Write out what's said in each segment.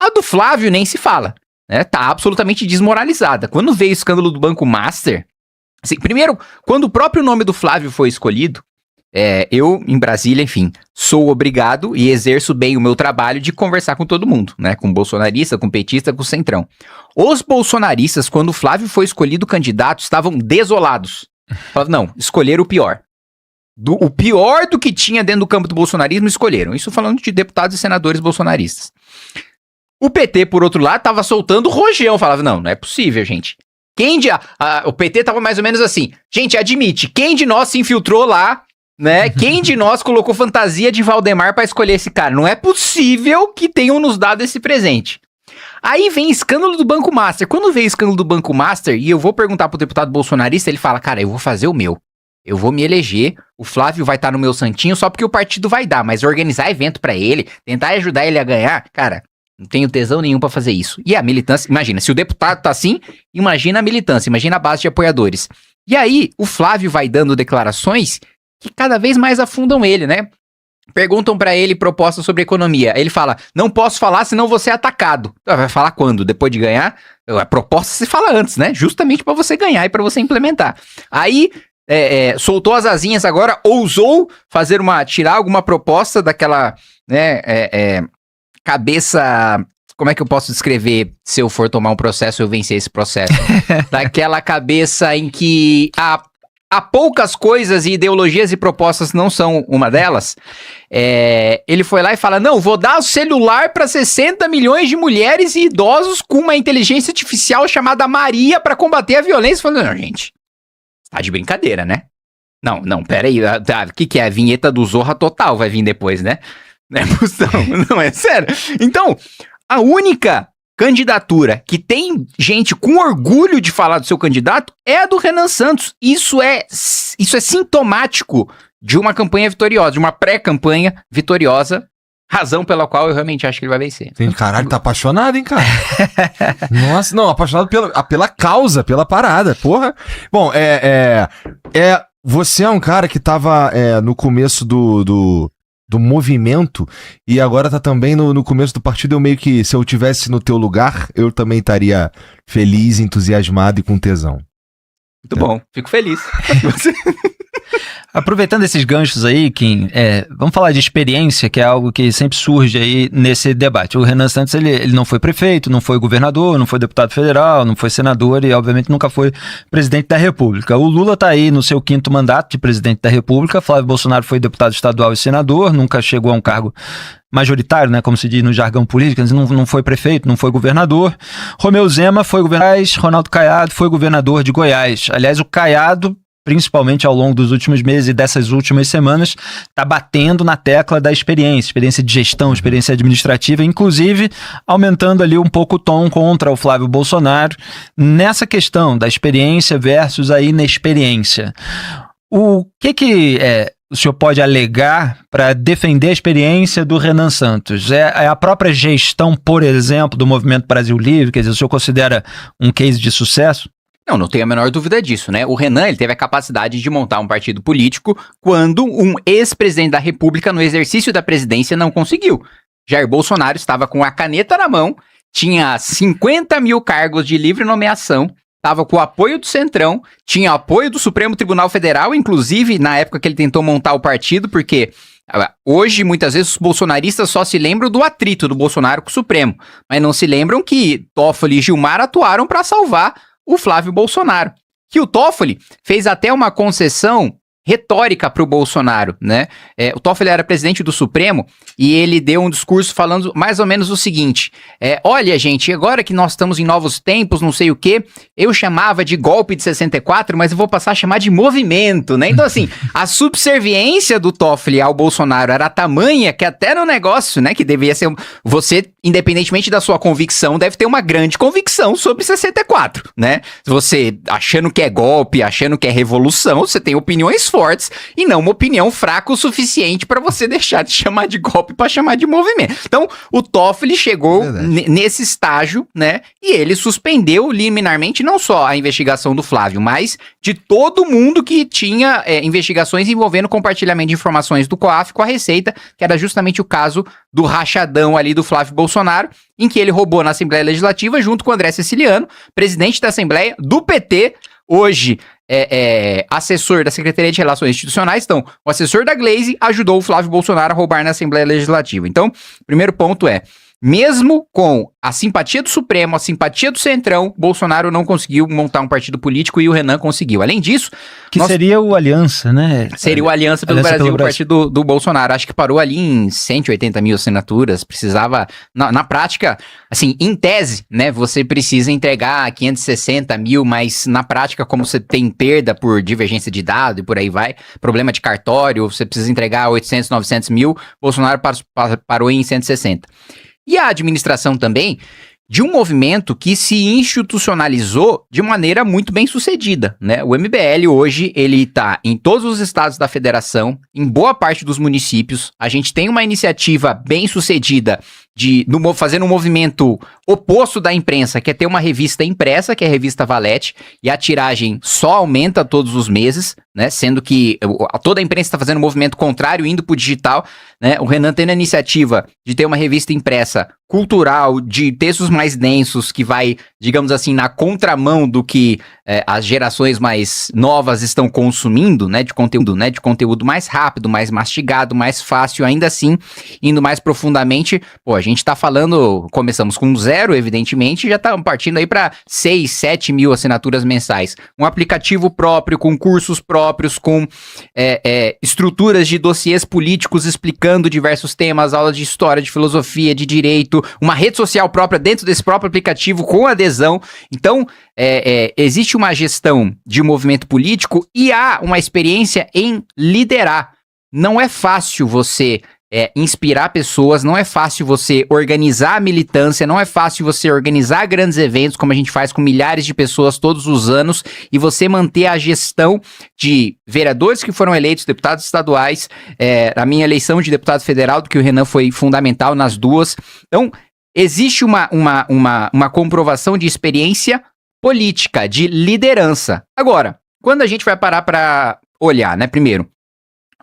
A do Flávio nem se fala, né? Tá absolutamente desmoralizada. Quando veio o escândalo do Banco Master, assim, primeiro, quando o próprio nome do Flávio foi escolhido, eu, em Brasília, enfim, sou obrigado e exerço bem o meu trabalho de conversar com todo mundo, né? Com bolsonarista, com petista, com centrão. Os bolsonaristas, quando o Flávio foi escolhido candidato, estavam desolados. Falavam, não, escolheram o pior. O pior do que tinha dentro do campo do bolsonarismo, escolheram. Isso falando de deputados e senadores bolsonaristas. O PT, por outro lado, tava soltando o rojão. Falava, não é possível, gente. O PT tava mais ou menos assim. Gente, admite, quem de nós se infiltrou lá, né? Quem de nós colocou fantasia de Valdemar pra escolher esse cara? Não é possível que tenham nos dado esse presente. Aí vem escândalo do Banco Master. Quando veio o escândalo do Banco Master, e eu vou perguntar pro deputado bolsonarista, ele fala, cara, eu vou fazer o meu. Eu vou me eleger, o Flávio vai estar no meu santinho só porque o partido vai dar, mas organizar evento pra ele, tentar ajudar ele a ganhar, cara, não tenho tesão nenhum pra fazer isso. E a militância, imagina, se o deputado tá assim, imagina a militância, imagina a base de apoiadores. E aí, o Flávio vai dando declarações que cada vez mais afundam ele, né? Perguntam pra ele propostas sobre economia. Ele fala, não posso falar senão vou ser atacado. Vai falar quando? Depois de ganhar? A proposta se fala antes, né? Justamente pra você ganhar e pra você implementar. Aí, soltou as asinhas agora, ousou tirar alguma proposta daquela, né, cabeça... Como é que eu posso descrever, se eu for tomar um processo, eu vencer esse processo? Daquela cabeça em que há poucas coisas e ideologias e propostas não são uma delas. Ele foi lá e fala, não, vou dar o celular para 60 milhões de mulheres e idosos com uma inteligência artificial chamada Maria para combater a violência. Falando, não, gente, tá de brincadeira, né? Não, pera aí, o que é? A vinheta do Zorra Total vai vir depois, né? Não, é sério. Então, a única candidatura que tem gente com orgulho de falar do seu candidato é a do Renan Santos. Isso é sintomático de uma campanha vitoriosa, de uma pré-campanha vitoriosa, razão pela qual eu realmente acho que ele vai vencer. Caralho, tá apaixonado, hein, cara? Nossa, não, apaixonado pela causa, pela parada, porra. Bom, você é um cara que tava no começo do movimento e agora tá também no começo do partido. Eu meio que, se eu tivesse no teu lugar, eu também estaria feliz, entusiasmado e com tesão. Muito bom, fico feliz. Aproveitando esses ganchos aí, Kim, vamos falar de experiência, que é algo que sempre surge aí nesse debate. O Renan Santos, ele não foi prefeito, não foi governador, não foi deputado federal, não foi senador e, obviamente, nunca foi presidente da República. O Lula tá aí no seu 5º mandato de presidente da República, Flávio Bolsonaro foi deputado estadual e senador, nunca chegou a um cargo majoritário, né, como se diz no jargão político, não foi prefeito, não foi governador. Romeu Zema foi governador, Ronaldo Caiado foi governador de Goiás. Aliás, o Caiado, principalmente ao longo dos últimos meses e dessas últimas semanas, está batendo na tecla da experiência de gestão, experiência administrativa, inclusive aumentando ali um pouco o tom contra o Flávio Bolsonaro nessa questão da experiência versus a inexperiência. O que o senhor pode alegar para defender a experiência do Renan Santos? É a própria gestão, por exemplo, do Movimento Brasil Livre? Quer dizer, o senhor considera um case de sucesso? Não tenho a menor dúvida disso, né? O Renan, ele teve a capacidade de montar um partido político quando um ex-presidente da República, no exercício da presidência, não conseguiu. Jair Bolsonaro estava com a caneta na mão, tinha 50 mil cargos de livre nomeação, estava com o apoio do Centrão, tinha apoio do Supremo Tribunal Federal, inclusive na época que ele tentou montar o partido, porque hoje, muitas vezes, os bolsonaristas só se lembram do atrito do Bolsonaro com o Supremo, mas não se lembram que Toffoli e Gilmar atuaram para salvar o Flávio Bolsonaro. Que o Toffoli fez até uma concessão retórica para o Bolsonaro, né? O Toffoli era presidente do Supremo e ele deu um discurso falando mais ou menos o seguinte: olha, gente, agora que nós estamos em novos tempos, não sei o quê, eu chamava de golpe de 64, mas eu vou passar a chamar de movimento, né? Então, assim, a subserviência do Toffoli ao Bolsonaro era tamanha que até no negócio, né, que devia ser... Você, independentemente da sua convicção, deve ter uma grande convicção sobre 64, né? Você achando que é golpe, achando que é revolução, você tem opiniões fortes e não uma opinião fraca o suficiente para você deixar de chamar de golpe para chamar de movimento. Então, o Toffoli chegou nesse estágio, né? E ele suspendeu liminarmente não só a investigação do Flávio, mas de todo mundo que tinha investigações envolvendo compartilhamento de informações do COAF com a Receita, que era justamente o caso do rachadão ali do Flávio Bolsonaro, em que ele roubou na Assembleia Legislativa junto com o André Siciliano, presidente da Assembleia do PT, hoje assessor da Secretaria de Relações Institucionais. Então, o assessor da Glaze ajudou o Flávio Bolsonaro a roubar na Assembleia Legislativa. Então, o primeiro ponto é, mesmo com a simpatia do Supremo, a simpatia do Centrão, Bolsonaro não conseguiu montar um partido político e o Renan conseguiu. Além disso... seria o Aliança, né? Seria o Aliança pelo Brasil, o partido do Bolsonaro. Acho que parou ali em 180 mil assinaturas. Precisava... Na prática, assim, em tese, né? Você precisa entregar 560 mil, mas na prática, como você tem perda por divergência de dado e por aí vai, problema de cartório, você precisa entregar 800, 900 mil, Bolsonaro parou em 160. E a administração também de um movimento que se institucionalizou de maneira muito bem sucedida, né? O MBL hoje, ele está em todos os estados da federação, em boa parte dos municípios. A gente tem uma iniciativa bem sucedida fazendo um movimento oposto da imprensa, que é ter uma revista impressa, que é a revista Valete, e a tiragem só aumenta todos os meses, né? Sendo que toda a imprensa está fazendo um movimento contrário, indo para o digital, né? O Renan tendo a iniciativa de ter uma revista impressa cultural, de textos mais densos, que vai, digamos assim, na contramão do que as gerações mais novas estão consumindo, né? De conteúdo mais rápido, mais mastigado, mais fácil, ainda assim, indo mais profundamente. Pô, a gente tá falando, começamos com 0, evidentemente, já tá partindo aí para 6, 7 mil assinaturas mensais. Um aplicativo próprio, com cursos próprios, com estruturas de dossiês políticos explicando diversos temas, aulas de história, de filosofia, de direito, uma rede social própria dentro desse próprio aplicativo com adesão. Então, existe uma gestão de movimento político e há uma experiência em liderar. Não é fácil você inspirar pessoas, não é fácil você organizar a militância, não é fácil você organizar grandes eventos como a gente faz com milhares de pessoas todos os anos e você manter a gestão de vereadores que foram eleitos, deputados estaduais, a minha eleição de deputado federal, do que o Renan foi fundamental nas duas. Então, existe uma comprovação de experiência política, de liderança. Agora, quando a gente vai parar para olhar, né, primeiro,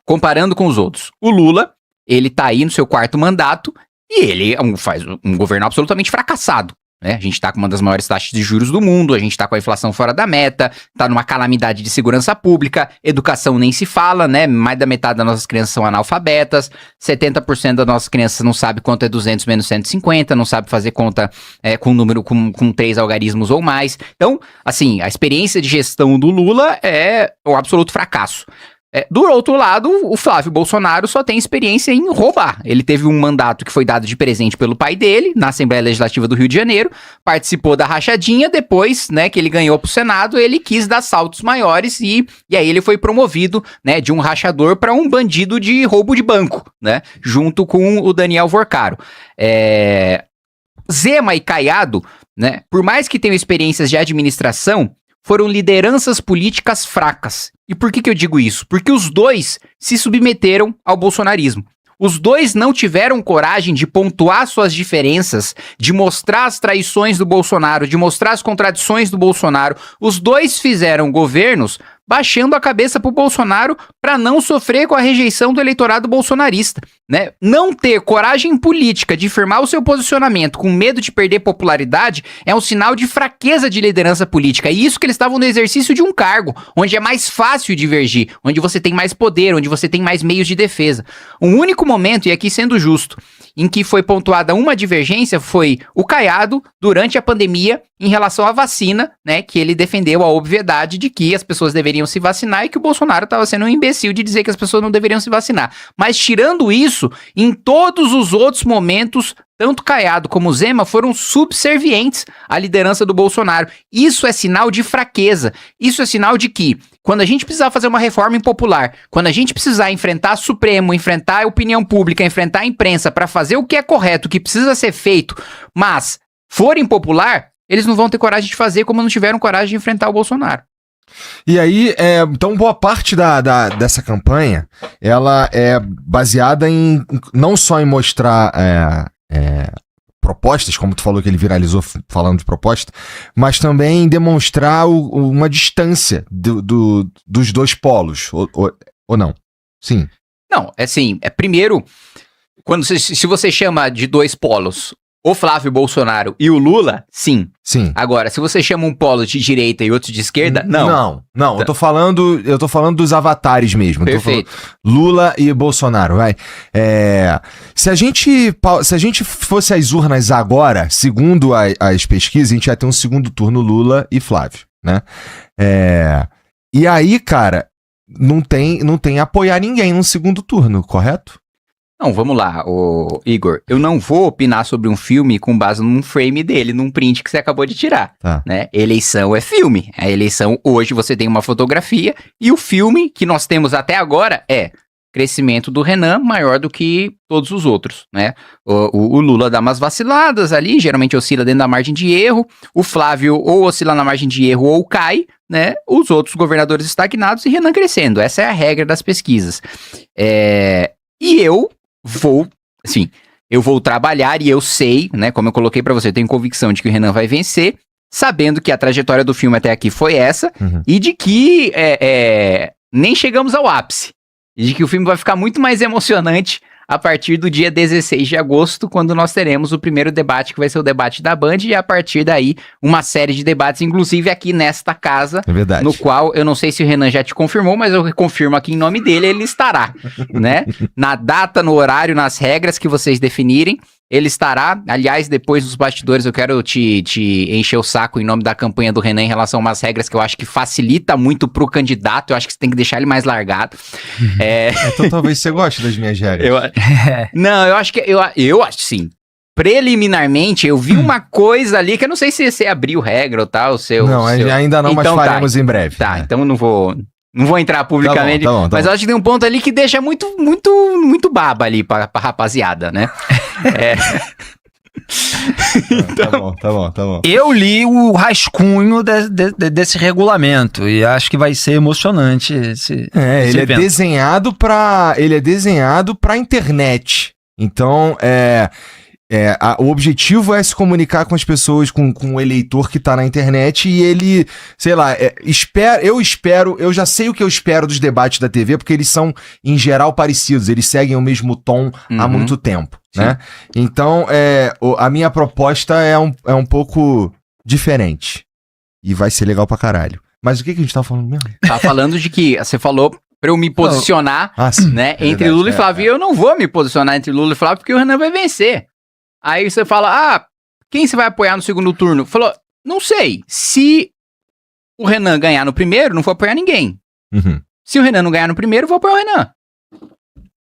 comparando com os outros, o Lula, ele tá aí no seu 4º mandato e ele faz um governo absolutamente fracassado, né? A gente tá com uma das maiores taxas de juros do mundo, a gente tá com a inflação fora da meta, tá numa calamidade de segurança pública, educação nem se fala, né? Mais da metade das nossas crianças são analfabetas, 70% das nossas crianças não sabe quanto é 200 menos 150, não sabe fazer conta com número com 3 algarismos ou mais. Então, assim, a experiência de gestão do Lula é um absoluto fracasso. Do outro lado, o Flávio Bolsonaro só tem experiência em roubar. Ele teve um mandato que foi dado de presente pelo pai dele, na Assembleia Legislativa do Rio de Janeiro, participou da rachadinha, depois, né, que ele ganhou pro Senado, ele quis dar saltos maiores e aí ele foi promovido, né, de um rachador para um bandido de roubo de banco, né, junto com o Daniel Vorcaro. Zema e Caiado, né, por mais que tenham experiências de administração, foram lideranças políticas fracas. E por que eu digo isso? Porque os dois se submeteram ao bolsonarismo. Os dois não tiveram coragem de pontuar suas diferenças, de mostrar as traições do Bolsonaro, de mostrar as contradições do Bolsonaro. Os dois fizeram governos baixando a cabeça pro Bolsonaro para não sofrer com a rejeição do eleitorado bolsonarista, né? Não ter coragem política de firmar o seu posicionamento com medo de perder popularidade é um sinal de fraqueza de liderança política. E isso que eles estavam no exercício de um cargo, onde é mais fácil divergir, onde você tem mais poder, onde você tem mais meios de defesa. Um único momento, e aqui sendo justo, em que foi pontuada uma divergência foi o Caiado durante a pandemia em relação à vacina, né, que ele defendeu a obviedade de que as pessoas deveriam se vacinar e que o Bolsonaro estava sendo um imbecil de dizer que as pessoas não deveriam se vacinar. Mas tirando isso, em todos os outros momentos, tanto Caiado como Zema foram subservientes à liderança do Bolsonaro. Isso é sinal de fraqueza. Isso é sinal de que, quando a gente precisar fazer uma reforma impopular, quando a gente precisar enfrentar Supremo, enfrentar a opinião pública, enfrentar a imprensa para fazer o que é correto, o que precisa ser feito, mas for impopular, eles não vão ter coragem de fazer como não tiveram coragem de enfrentar o Bolsonaro. E aí, então boa parte dessa campanha, ela é baseada em não só em mostrar propostas, como tu falou que ele viralizou falando de proposta, mas também em demonstrar uma distância dos dois polos, ou não? Sim. Não, assim, primeiro, se você chama de dois polos o Flávio Bolsonaro e o Lula, sim. Sim. Agora, se você chama um polo de direita e outro de esquerda, não. Não, eu tô falando dos avatares mesmo. Perfeito. Lula e Bolsonaro, vai. Se a gente fosse às urnas agora, segundo as pesquisas, a gente ia ter um segundo turno Lula e Flávio, né? E aí, cara, não tem apoiar ninguém no segundo turno, correto? Não, vamos lá, Igor. Eu não vou opinar sobre um filme com base num frame dele, num print que você acabou de tirar. Tá. Né? Eleição é filme. A eleição, hoje, você tem uma fotografia e o filme que nós temos até agora é crescimento do Renan maior do que todos os outros, né? O Lula dá umas vaciladas ali, geralmente oscila dentro da margem de erro. O Flávio ou oscila na margem de erro ou cai, né? Os outros governadores estagnados e Renan crescendo. Essa é a regra das pesquisas. E eu vou trabalhar e eu sei, né, como eu coloquei pra você, eu tenho convicção de que o Renan vai vencer, sabendo que a trajetória do filme até aqui foi essa, e de que nem chegamos ao ápice, e de que o filme vai ficar muito mais emocionante a partir do dia 16 de agosto, quando nós teremos o primeiro debate, que vai ser o debate da Band, e a partir daí, uma série de debates, inclusive aqui nesta casa, no qual, eu não sei se o Renan já te confirmou, mas eu confirmo aqui em nome dele, ele estará, né? Na data, no horário, nas regras que vocês definirem, ele estará. Aliás, depois dos bastidores, eu quero te encher o saco em nome da campanha do Renan em relação a umas regras que eu acho que facilita muito pro candidato. Eu acho que você tem que deixar ele mais largado. Então talvez você goste das minhas regras. Não, eu acho que eu acho sim. Preliminarmente, eu vi uma coisa ali que eu não sei se você abriu regra ou tal. Não, ainda não, então, mas faremos em breve. Tá, então eu não vou entrar publicamente, tá bom. mas eu acho que tem um ponto ali que deixa muito, muito, muito baba ali pra rapaziada, né? Então, tá bom. Eu li o rascunho desse regulamento e acho que vai ser emocionante esse ele evento. Ele é desenhado pra internet. Então, o objetivo é se comunicar com as pessoas, com o eleitor que tá na internet e ele, sei lá, eu já sei o que eu espero dos debates da TV, porque eles são, em geral, parecidos, eles seguem o mesmo tom há muito tempo, né? Então, a minha proposta é um pouco diferente e vai ser legal pra caralho. Mas o que a gente tá falando mesmo? Tá falando de que você falou pra eu me posicionar, né, entre Lula e Flávio. E eu não vou me posicionar entre Lula e Flávio porque o Renan vai vencer. Aí você fala, quem você vai apoiar no segundo turno? Falou, não sei. Se o Renan ganhar no primeiro, não vou apoiar ninguém. Se o Renan não ganhar no primeiro, vou apoiar o Renan.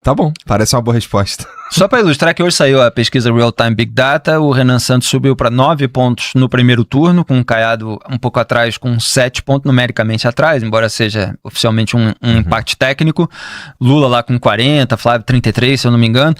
Tá bom, parece uma boa resposta. Só para ilustrar que hoje saiu a pesquisa Real Time Big Data, o Renan Santos subiu para 9 pontos no primeiro turno, com o Caiado um pouco atrás, com 7 pontos numericamente atrás, embora seja oficialmente um empate técnico. Lula lá com 40, Flávio 33, se eu não me engano.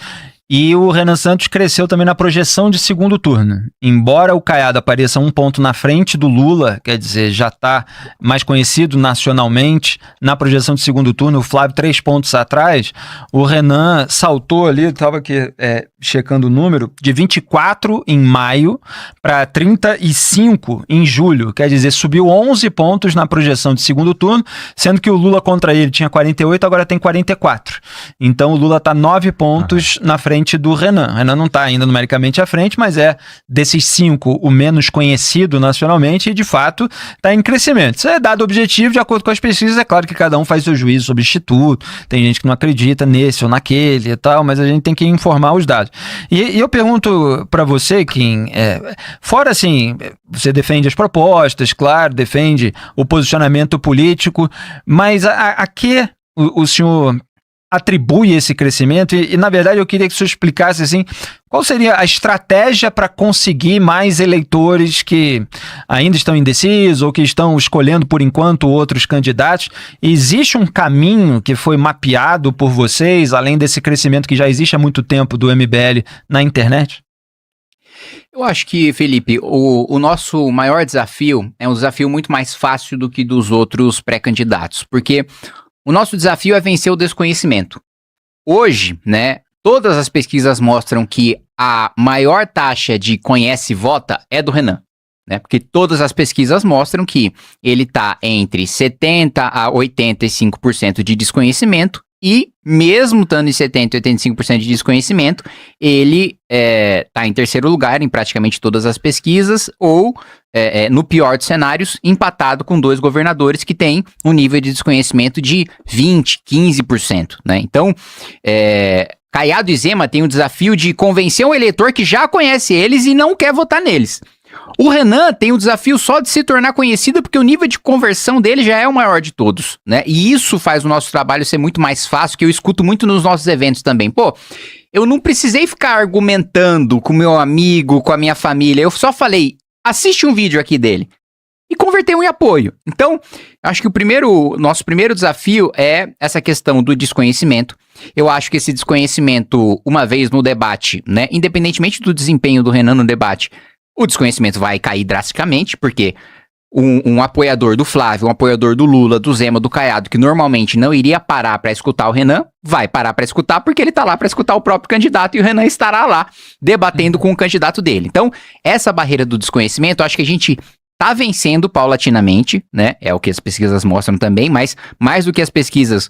E o Renan Santos cresceu também na projeção de segundo turno. Embora o Caiado apareça um ponto na frente do Lula, quer dizer, já está mais conhecido nacionalmente, na projeção de segundo turno, o Flávio 3 pontos atrás, o Renan saltou ali, estava aqui checando o número, de 24 em maio para 35 em julho. Quer dizer, subiu 11 pontos na projeção de segundo turno, sendo que o Lula contra ele tinha 48, agora tem 44. Então o Lula está 9 pontos na frente do Renan. O Renan não está ainda numericamente à frente, mas desses 5 o menos conhecido nacionalmente e, de fato, está em crescimento. Isso é dado objetivo de acordo com as pesquisas. É claro que cada um faz seu juízo sobre o instituto, tem gente que não acredita nesse ou naquele e tal, mas a gente tem que informar os dados. E eu pergunto para você, Kim, fora assim, você defende as propostas, claro, defende o posicionamento político, mas a que o senhor atribui esse crescimento e, na verdade, eu queria que o senhor explicasse assim, qual seria a estratégia para conseguir mais eleitores que ainda estão indecisos ou que estão escolhendo, por enquanto, outros candidatos? Existe um caminho que foi mapeado por vocês, além desse crescimento que já existe há muito tempo do MBL na internet? Eu acho que, Felipe, o nosso maior desafio é um desafio muito mais fácil do que dos outros pré-candidatos, porque o nosso desafio é vencer o desconhecimento. Hoje, né, todas as pesquisas mostram que a maior taxa de conhece e vota é do Renan, né? Porque todas as pesquisas mostram que ele está entre 70% a 85% de desconhecimento e, mesmo estando em 70% e 85% de desconhecimento, ele está em terceiro lugar em praticamente todas as pesquisas ou, no pior dos cenários, empatado com 2 governadores que têm um nível de desconhecimento de 20%, 15%, né? Então, Caiado e Zema têm o desafio de convencer um eleitor que já conhece eles e não quer votar neles. O Renan tem o desafio só de se tornar conhecido porque o nível de conversão dele já é o maior de todos, né? E isso faz o nosso trabalho ser muito mais fácil, que eu escuto muito nos nossos eventos também. Pô, eu não precisei ficar argumentando com meu amigo, com a minha família. Eu só falei, assiste um vídeo aqui dele. E converteu em apoio. Então, acho que nosso primeiro desafio é essa questão do desconhecimento. Eu acho que esse desconhecimento, uma vez no debate, né, independentemente do desempenho do Renan no debate, o desconhecimento vai cair drasticamente, porque um apoiador do Flávio, um apoiador do Lula, do Zema, do Caiado, que normalmente não iria parar para escutar o Renan, vai parar para escutar porque ele tá lá para escutar o próprio candidato e o Renan estará lá debatendo com o candidato dele. Então, essa barreira do desconhecimento, eu acho que a gente tá vencendo paulatinamente, né? É o que as pesquisas mostram também, mas mais do que as pesquisas,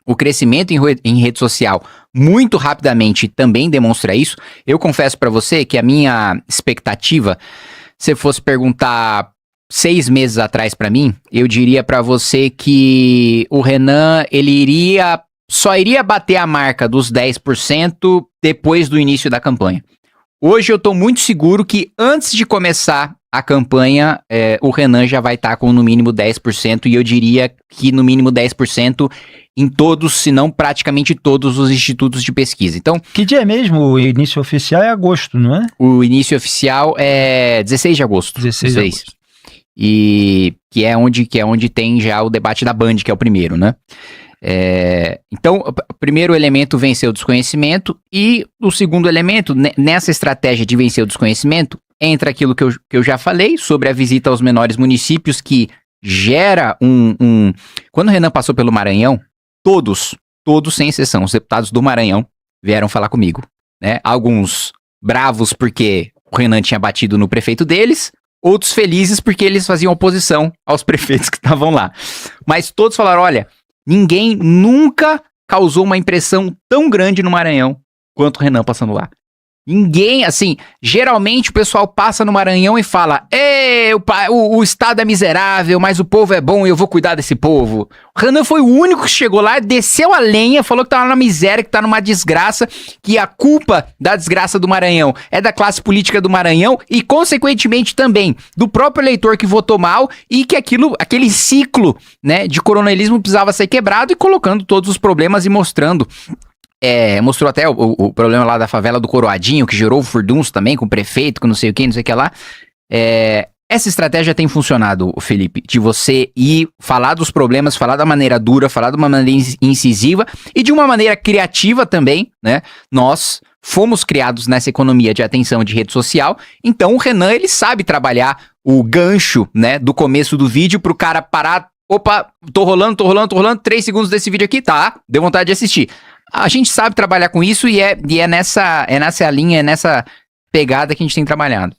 o crescimento em rede social muito rapidamente também demonstra isso. Eu confesso pra você que a minha expectativa, se fosse perguntar 6 meses atrás pra mim, eu diria pra você que o Renan, ele só iria bater a marca dos 10% depois do início da campanha. Hoje eu tô muito seguro que antes de começar a campanha, o Renan já vai estar com no mínimo 10%, e eu diria que no mínimo 10% em todos, se não praticamente todos os institutos de pesquisa. Então, que dia é mesmo? O início oficial é agosto, não é? O início oficial é 16 de agosto. 16 de agosto. E que é onde tem já o debate da Band, que é o primeiro, né? Então, o primeiro elemento, vencer o desconhecimento, e o segundo elemento, nessa estratégia de vencer o desconhecimento, entra aquilo que eu já falei sobre a visita aos menores municípios, que gera Quando o Renan passou pelo Maranhão, todos sem exceção, os deputados do Maranhão vieram falar comigo, né? Alguns bravos porque o Renan tinha batido no prefeito deles, outros felizes porque eles faziam oposição aos prefeitos que estavam lá. Mas todos falaram, olha, ninguém nunca causou uma impressão tão grande no Maranhão quanto o Renan passando lá. Ninguém, assim, geralmente o pessoal passa no Maranhão e fala, o Estado é miserável, mas o povo é bom e eu vou cuidar desse povo. O Renan foi o único que chegou lá, desceu a lenha, falou que tá na miséria, que tá numa desgraça, que a culpa da desgraça do Maranhão é da classe política do Maranhão e, consequentemente, também do próprio eleitor que votou mal, e que aquele ciclo, né, de coronelismo precisava ser quebrado, e colocando todos os problemas e mostrando. Mostrou até o problema lá da favela do Coroadinho, que gerou o furdunço também, com o prefeito, com não sei o que lá. Essa estratégia tem funcionado, Felipe, de você ir falar dos problemas, falar da maneira dura, falar de uma maneira incisiva e de uma maneira criativa também, né? Nós fomos criados nessa economia de atenção de rede social, então o Renan, ele sabe trabalhar o gancho, né, do começo do vídeo pro cara parar. Opa, tô rolando, 3 segundos desse vídeo aqui, tá? Deu vontade de assistir. A gente sabe trabalhar com isso e é nessa linha, é nessa pegada que a gente tem trabalhado.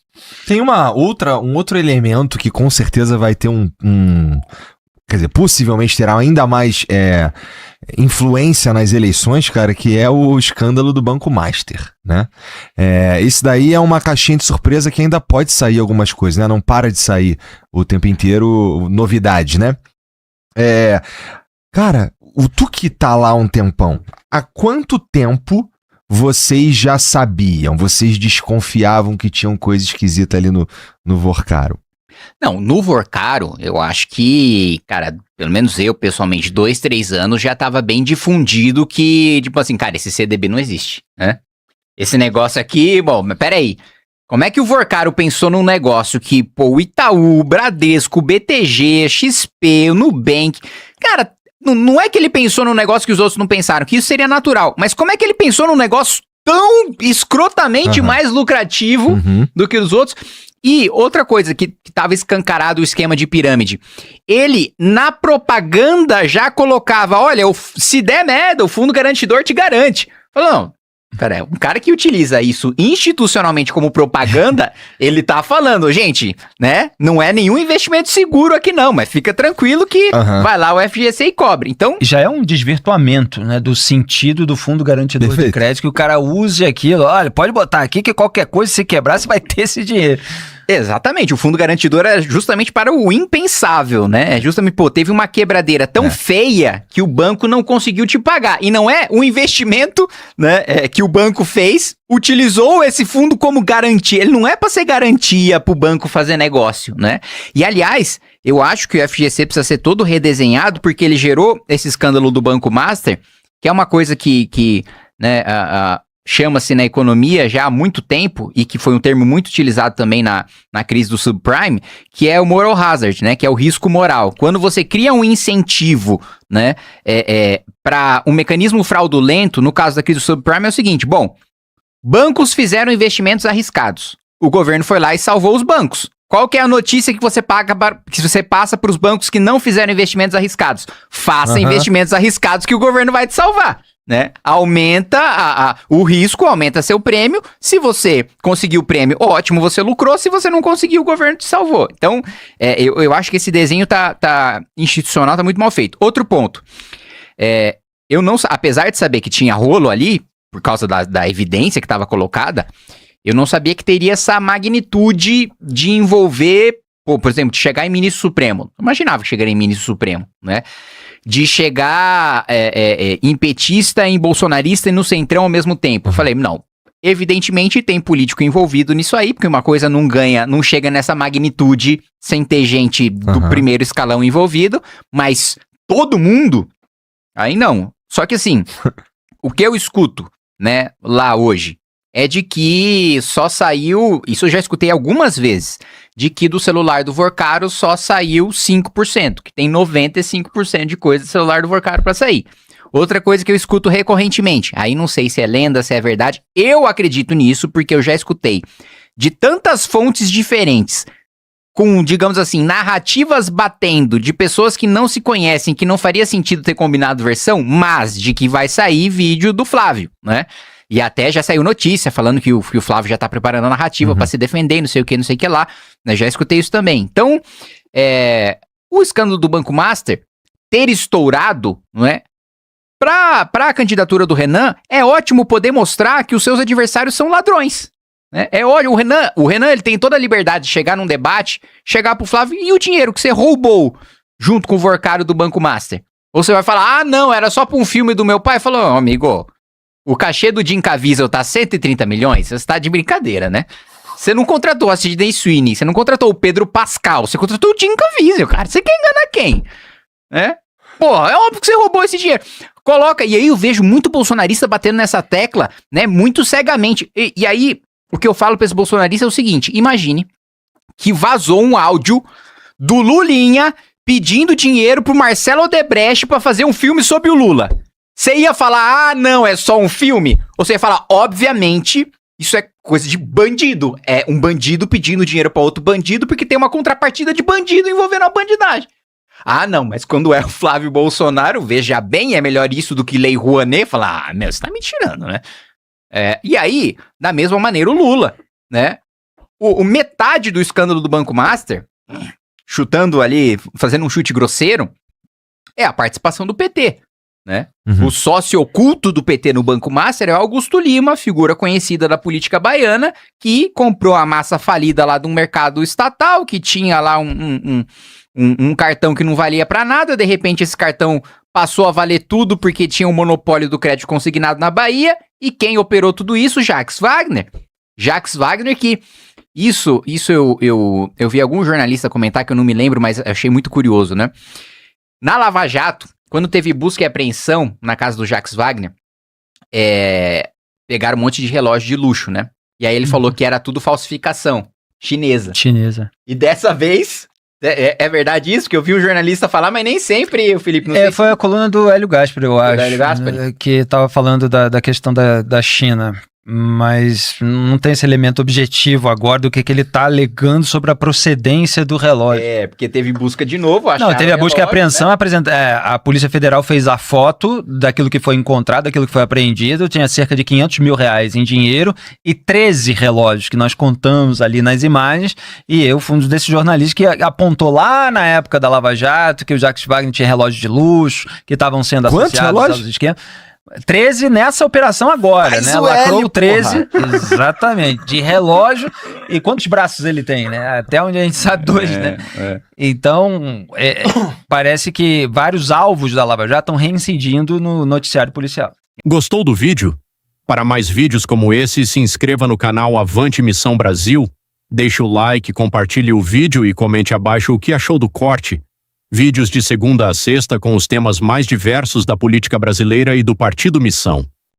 Tem um outro elemento que com certeza vai ter quer dizer, possivelmente terá ainda mais influência nas eleições, cara, que é o escândalo do Banco Master, né? Isso daí é uma caixinha de surpresa que ainda pode sair algumas coisas, né? Não para de sair o tempo inteiro novidade, né? Cara, tu que tá lá há um tempão, há quanto tempo vocês já sabiam, vocês desconfiavam que tinham coisa esquisita ali no Vorcaro? Não, no Vorcaro, eu acho que, cara, pelo menos eu, pessoalmente, 2, 3 anos já tava bem difundido que, tipo assim, cara, esse CDB não existe, né? Esse negócio aqui, bom, mas peraí, como é que o Vorcaro pensou num negócio que, pô, o Itaú, o Bradesco, o BTG, XP, o Nubank, cara, não é que ele pensou num negócio que os outros não pensaram, que isso seria natural, mas como é que ele pensou num negócio tão escrotamente mais lucrativo do que os outros. E outra coisa que estava escancarado o esquema de pirâmide. Ele, na propaganda, já colocava, olha, se der merda, o fundo garantidor te garante. Falou, não, cara, um cara que utiliza isso institucionalmente como propaganda, ele tá falando, gente, né, não é nenhum investimento seguro aqui não, mas fica tranquilo que vai lá o FGC e cobre. Então... Já é um desvirtuamento, né, do sentido do fundo garantidor de crédito, que o cara use aquilo, olha, pode botar aqui que qualquer coisa, se quebrar, você vai ter esse dinheiro. Exatamente, o fundo garantidor é justamente para o impensável, né? É justamente, teve uma quebradeira tão feia que o banco não conseguiu te pagar. E não é um investimento, né, que o banco fez, utilizou esse fundo como garantia. Ele não é para ser garantia para o banco fazer negócio, né? E, aliás, eu acho que o FGC precisa ser todo redesenhado porque ele gerou esse escândalo do Banco Master, que é uma coisa que né, chama-se na economia já há muito tempo, e que foi um termo muito utilizado também na crise do subprime, que é o moral hazard, né, que é o risco moral. Quando você cria um incentivo, né, para um mecanismo fraudulento, no caso da crise do subprime é o seguinte, bom, bancos fizeram investimentos arriscados, o governo foi lá e salvou os bancos. Qual que é a notícia que você passa para os bancos que não fizeram investimentos arriscados? Faça investimentos arriscados que o governo vai te salvar. Né? Aumenta o risco, aumenta seu prêmio. Se você conseguiu o prêmio, ótimo, você lucrou. Se você não conseguiu, o governo te salvou. Então, eu acho que esse desenho institucional tá muito mal feito. Outro ponto. Eu não, apesar de saber que tinha rolo ali, por causa da evidência que estava colocada, eu não sabia que teria essa magnitude de envolver, por exemplo, de chegar em ministro supremo. Eu imaginava que chegaria em ministro supremo, né? De chegar em petista, em bolsonarista e no centrão ao mesmo tempo. Eu falei, não, evidentemente tem político envolvido nisso aí, porque uma coisa não chega nessa magnitude sem ter gente do primeiro escalão envolvido, mas todo mundo, aí não. Só que assim, o que eu escuto, né, lá hoje, é de que só saiu, isso eu já escutei algumas vezes, de que do celular do Vorcaro só saiu 5%, que tem 95% de coisa do celular do Vorcaro para sair. Outra coisa que eu escuto recorrentemente, aí não sei se é lenda, se é verdade, eu acredito nisso porque eu já escutei de tantas fontes diferentes, com, digamos assim, narrativas batendo de pessoas que não se conhecem, que não faria sentido ter combinado versão, mas de que vai sair vídeo do Flávio, né? E até já saiu notícia falando que o Flávio já tá preparando a narrativa pra se defender, não sei o que lá. Né? Já escutei isso também. Então, o escândalo do Banco Master ter estourado, não é? Pra a candidatura do Renan, é ótimo poder mostrar que os seus adversários são ladrões. Né? O Renan ele tem toda a liberdade de chegar num debate, chegar pro Flávio e o dinheiro que você roubou junto com o Vorcaro do Banco Master. Ou você vai falar, não, era só pra um filme do meu pai. Falou, amigo... O cachê do Jim Caviezel tá 130 milhões? Você tá de brincadeira, né? Você não contratou a Sidney Sweeney, você não contratou o Pedro Pascal, você contratou o Jim Caviezel, cara. Você quer enganar quem? Porra, é óbvio que você roubou esse dinheiro. Coloca, e aí eu vejo muito bolsonarista batendo nessa tecla, né, muito cegamente. E aí, o que eu falo pra esse bolsonarista é o seguinte, imagine que vazou um áudio do Lulinha pedindo dinheiro pro Marcelo Odebrecht pra fazer um filme sobre o Lula. Você ia falar, não, é só um filme? Ou você ia falar, obviamente, isso é coisa de bandido. É um bandido pedindo dinheiro pra outro bandido porque tem uma contrapartida de bandido envolvendo a bandidagem. Ah, não, mas quando é o Flávio Bolsonaro, veja bem, é melhor isso do que Lei Rouanet. Falar, você tá me tirando, né? E aí, da mesma maneira, o Lula, né? O metade do escândalo do Banco Master, chutando ali, fazendo um chute grosseiro, é a participação do PT. Né? O sócio oculto do PT no Banco Master é o Augusto Lima, figura conhecida da política baiana, que comprou a massa falida lá de um mercado estatal, que tinha lá um cartão que não valia pra nada, de repente esse cartão passou a valer tudo porque tinha um monopólio do crédito consignado na Bahia, e quem operou tudo isso? Jacques Wagner. Jacques Wagner que... Isso eu vi algum jornalista comentar, que eu não me lembro, mas achei muito curioso, né? Na Lava Jato, quando teve busca e apreensão na casa do Jacques Wagner, pegaram um monte de relógio de luxo, né? E aí ele falou que era tudo falsificação chinesa. E dessa vez, é verdade isso? Que eu vi um jornalista falar, mas nem sempre, o Felipe, não sei. Foi a coluna do Hélio Gaspari, eu acho. Hélio Gaspari? Que tava falando da questão da China. mas não tem esse elemento objetivo agora do que ele tá alegando sobre a procedência do relógio. Porque teve busca de novo, Não, teve a busca e apreensão, né? A Polícia Federal fez a foto daquilo que foi encontrado, daquilo que foi apreendido, tinha cerca de R$500 mil em dinheiro e 13 relógios que nós contamos ali nas imagens, e eu fui um desses jornalistas que apontou lá na época da Lava Jato que o Jacques Wagner tinha relógios de luxo, que estavam sendo associados aos esquemas. 13 nessa operação agora, Mas né? o Lacrou Hélio, 13, exatamente, de relógio. E quantos braços ele tem, né? Até onde a gente sabe, 2, né? Então, parece que vários alvos da Lava Jato estão reincidindo no noticiário policial. Gostou do vídeo? Para mais vídeos como esse, se inscreva no canal Avante Missão Brasil, deixe o like, compartilhe o vídeo e comente abaixo o que achou do corte. Vídeos de segunda a sexta com os temas mais diversos da política brasileira e do Partido Missão.